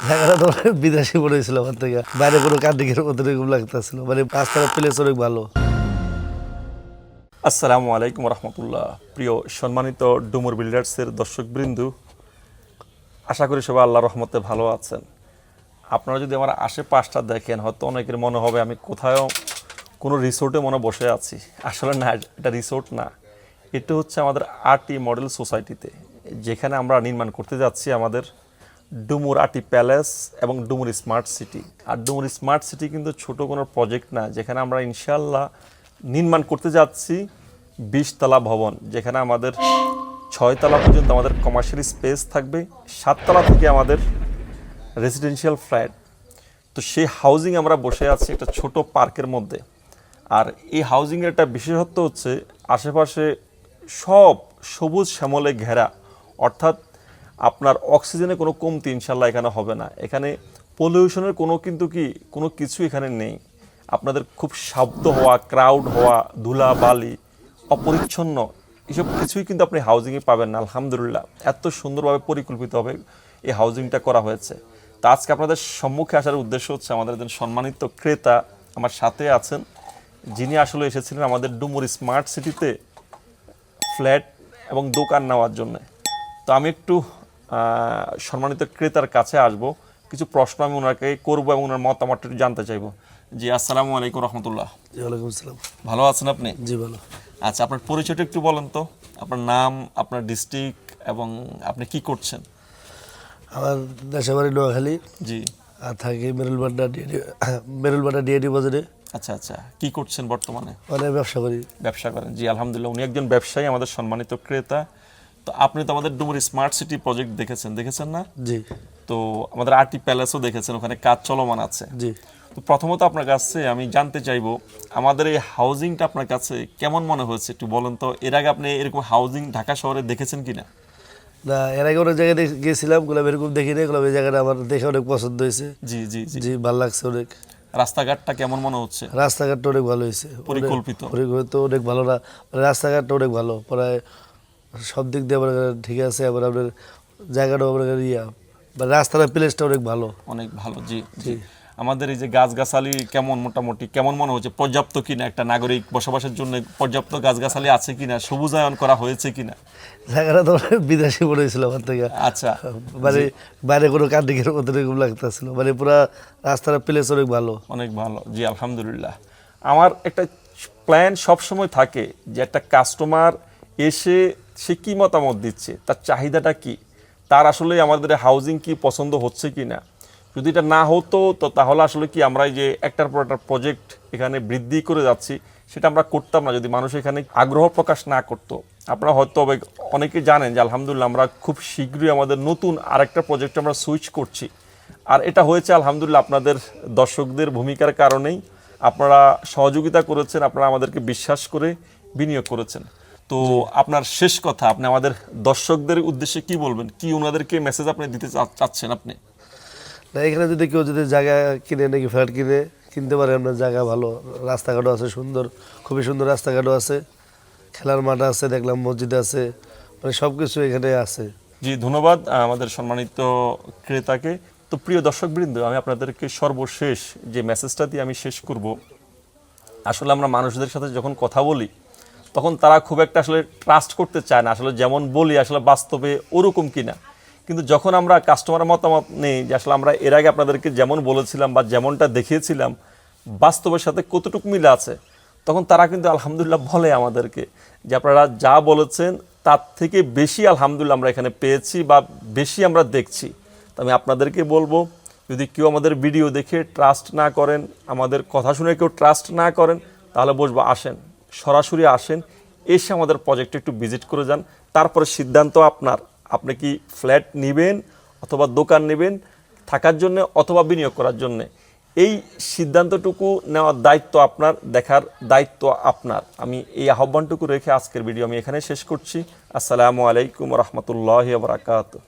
জায়গাটা তো বিদেশি মনে হয়েছিল আমার থেকে, বাইরে কোনো কান্দিকের মতো এরকম লাগতেছিল, মানে রাস্তার প্লেস অনেক ভালো। আসসালামু আলাইকুম রহমতুল্লাহ। প্রিয় সম্মানিত ডুমুর বিল্ডার্সের দর্শকবৃন্দু, আশা করি সবাই আল্লাহ রহমতে ভালো আছেন। আপনারা যদি আমার আশেপাশটা দেখেন, হয়তো অনেকের মনে হবে আমি কোথাও কোনো রিসোর্টে মনে বসে আছি। আসলে না, এটা রিসোর্ট না, এটা হচ্ছে আমাদের আরটি মডেল সোসাইটিতে, যেখানে আমরা নির্মাণ করতে যাচ্ছি আমাদের ডুমুর আরটি প্যালেস এবং ডুমুর স্মার্ট সিটি। আর ডুমুর স্মার্ট সিটি কিন্তু ছোট কোনো প্রজেক্ট না, যেখানে আমরা ইনশাল্লাহ নির্মাণ করতে যাচ্ছি 20 তলা ভবন, যেখানে আমাদের 6 তলা পর্যন্ত আমাদের কমার্শিয়াল স্পেস থাকবে, 7 তলা থেকে আমাদের রেসিডেন্সিয়াল ফ্ল্যাট। তো সেই হাউজিং আমরা বসে আছি একটা ছোট পার্কের মধ্যে। আর এই হাউজিংয়ের একটা বিশেষত্ব হচ্ছে আশেপাশে সব সবুজ শ্যামলে ঘেরা, অর্থাৎ আপনার অক্সিজেনে কোনো কমতি ইনশাল্লাহ এখানে হবে না। এখানে পলিউশনের কোনো কিছু এখানে নেই। আপনাদের খুব শব্দ হওয়া, ক্রাউড হওয়া, ধুলা বালি, অপরিচ্ছন্ন, এসব কিছুই কিন্তু আপনি হাউজিংয়ে পাবেন না। আলহামদুলিল্লাহ, এত সুন্দরভাবে পরিকল্পিতভাবে এই হাউজিংটা করা হয়েছে। তা আজকে আপনাদের সম্মুখে আসার উদ্দেশ্য হচ্ছে আমাদের একজন সম্মানিত ক্রেতা আমার সাথে আছেন, যিনি আসলে এসেছিলেন আমাদের ডুমুর স্মার্ট সিটিতে ফ্ল্যাট এবং দোকান নেওয়ার জন্য। তো আমি একটু সম্মানিত ক্রেতার কাছে আসব, কিছু প্রশ্ন আমি ওনাকে করবো এবং ওনার মতামত একটু জানতে চাইবো। জি, আসসালামু আলাইকুম রহমতুল্লাহ। ওয়ালাইকুম আসসালাম। ভালো আছেন আপনি? জি ভালো। আচ্ছা, আপনার পরিচয়টা একটু বলেন তো, আপনার নাম, আপনার ডিস্ট্রিক্ট এবং আপনি কি করছেন? আমার দেশের বাড়ি নোয়াখালী। জি। আর থাকি মেরুলবাড্ডা ডিএডি বাজারে। আচ্ছা আচ্ছা, কি করছেন বর্তমানে? মানে ব্যবসা করি। ব্যবসা করেন? জি আলহামদুলিল্লাহ, উনি একজন ব্যবসায়ী, আমাদের সম্মানিত ক্রেতা। তো আপনি তো আমাদের ডুমুর স্মার্ট সিটি প্রজেক্ট দেখেছেন না? জি। তো আমাদের আরটি প্যালেসও দেখেছেন, ওখানে কাজ চলমান আছে। জি। তো প্রথমত আপনার কাছে আমি জানতে চাইবো, আমাদের এই হাউজিংটা আপনার কাছে কেমন মনে হয়েছে একটু বলেন তো। এর আগে আপনি এরকম হাউজিং ঢাকা শহরে দেখেছেন কিনা? না, এর আগে অনেক জায়গায় গেছিলাম, গোলাপ এরকম দেখিনি। গোলাপ এই জায়গাটা আমার দেখে অনেক পছন্দ হয়েছে। জি জি জি। জি, ভালো লাগছে অনেক। রাস্তাঘাটটা কেমন মনে হচ্ছে? রাস্তাঘাটটা অনেক ভালো হয়েছে, পরিকল্পিত অনেক ভালো। না, রাস্তাঘাটটা অনেক ভালো, প্রায় সব দিক দিয়ে আপনার ঠিক আছে। আবার আপনার জায়গাটা আপনার রাস্তার প্লেসটা অনেক ভালো। অনেক ভালো। জি জি। আমাদের এই যে গাছগাছালি মোটামুটি কেমন মনে হচ্ছে? পর্যাপ্ত কিনা, একটা নাগরিক বসবাসের জন্য পর্যাপ্ত গাছগাছালি আছে কিনা, সবুজায়ন করা হয়েছে কিনা? জায়গাটা তো বিদেশি মনে হয়েছিল আমার থেকে। আচ্ছা, মানে বাইরে কোনো কান্দিকের মতো এরকম লাগতেছিল, মানে পুরা রাস্তার প্লেস অনেক ভালো। অনেক ভালো। জি আলহামদুলিল্লাহ। আমার একটা প্ল্যান সবসময় থাকে যে একটা কাস্টমার এসে সে কী মতামত দিচ্ছে, তার চাহিদাটা কি, তার আসলে আমাদের হাউজিং কি পছন্দ হচ্ছে কি না। যদি এটা না হতো তো তাহলে আসলে কি আমরা এই যে একটার পর একটা প্রজেক্ট এখানে বৃদ্ধি করে যাচ্ছি, সেটা আমরা করতাম না যদি মানুষ এখানে আগ্রহ প্রকাশ না করতো। আপনারা হয়তো অনেকে জানেন যে আলহামদুলিল্লাহ আমরা খুব শীঘ্রই আমাদের নতুন আরেকটা প্রজেক্টে আমরা সুইচ করছি। আর এটা হয়েছে আলহামদুলিল্লাহ আপনাদের দর্শকদের ভূমিকার কারণেই। আপনারা সহযোগিতা করেছেন, আপনারা আমাদেরকে বিশ্বাস করে বিনিয়োগ করেছেন। তো আপনার শেষ কথা, আপনি আমাদের দর্শকদের উদ্দেশ্যে কি বলবেন, কি ওনাদেরকে মেসেজ আপনি দিতে চাচ্ছেন? আপনি না, এখানে যদি কেউ জায়গা কিনে, নাকি ফ্ল্যাট কিনতে পারে, আপনার জায়গা ভালো, রাস্তাঘাটও আছে সুন্দর, খুবই সুন্দর রাস্তাঘাটও আছে, খেলার মাঠ আছে, দেখলাম মসজিদ আছে, মানে সব কিছু এখানে আছে। জি, ধন্যবাদ আমাদের সম্মানিত ক্রেতাকে। তো প্রিয় দর্শকবৃন্দ, আমি আপনাদেরকে সর্বশেষ যে মেসেজটা দিয়ে আমি শেষ করব, আসলে আমরা মানুষদের সাথে যখন কথা বলি তখন তারা খুব একটা আসলে ট্রাস্ট করতে চায় না, আসলে যেমন বলি আসলে বাস্তবে ওরকম কিনা। কিন্তু যখন আমরা কাস্টমারের মতামত নেই যে আসলে আমরা এর আগে আপনাদেরকে যেমন বলেছিলাম বা যেমনটা দেখিয়েছিলাম বাস্তবের সাথে কতটুকু মিল আছে, তখন তারা কিন্তু আলহামদুলিল্লাহ বলে আমাদেরকে যে আপনারা যা বলেছেন তার থেকে বেশি আলহামদুলিল্লাহ আমরা এখানে পেয়েছি বা বেশি আমরা দেখছি। তো আমি আপনাদেরকে বলবো, যদি কেউ আমাদের ভিডিও দেখে ট্রাস্ট না করেন, আমাদের কথা শুনে কেউ ট্রাস্ট না করেন, তাহলে বসবো, আসেন, সরাসরি আসেন, এসে আমাদের প্রজেক্টে একটু ভিজিট করে যান। তারপরে সিদ্ধান্ত আপনার, আপনি কি ফ্ল্যাট নেবেন অথবা দোকান নেবেন থাকার জন্য অথবা বিনিয়োগ করার জন্য। এই সিদ্ধান্তটুকু নেওয়ার দায়িত্ব আপনার, দেখার দায়িত্ব আপনার। আমি এই আহ্বানটুকু রেখে আজকের ভিডিও আমি এখানে শেষ করছি। আসসালামু আলাইকুম রহমতুল্লাহি ওয়া বারাকাতুহু।